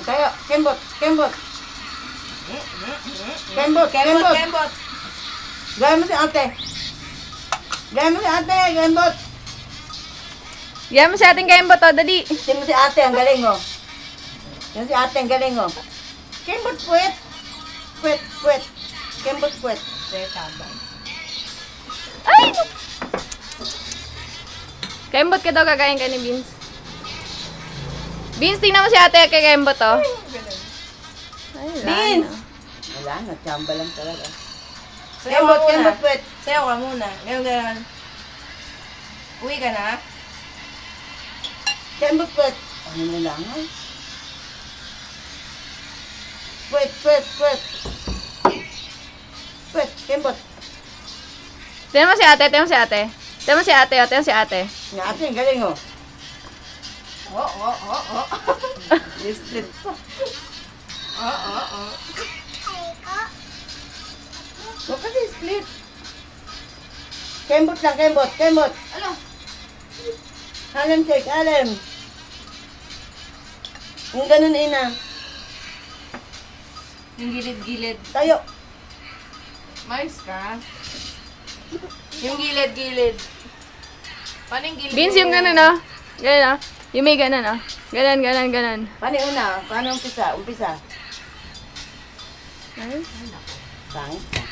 Kaya, kembot. Kembot. Gaya mo si ate. Kembot. Yan mo sa ating kayong boto, dali. Tingnan mo si ate, ang galing oh. Yan si ate, ang galing oh. Kembot puwet. Puwet. Kembot puwet. Ay! Kayong bot ka daw kakain ka ni Beans. Beans, tingnan mo si ate kay kayong boto. Ay, wala Beans! na. Wala na, tsamba lang talaga. Sayaw ka muna. Kembot puwet. Sayaw ka muna. Ganyan. Uwi ka na? Kembot puwet. Ano na lang ay? Puwet. Puwet, kembot. Tingnan mo si ate, tingnan mo si ate. Tingnan mo si ate, tingnan mo si ate. Yung ate, ang galing oh. Oo. Listed pa. Oo. Huwag kasi split. Kembot lang, kembot. Ano? Alam, check, alam. Yung ganun, ina. Yung gilid-gilid. Tayo. Mais ka? Yung gilid-gilid. Paano yung gilid? Beans, yung ganun oh. Ganun oh. Yung may ganun oh. Ganun. Paano yung una? Paano umpisa? Ay. Pangit.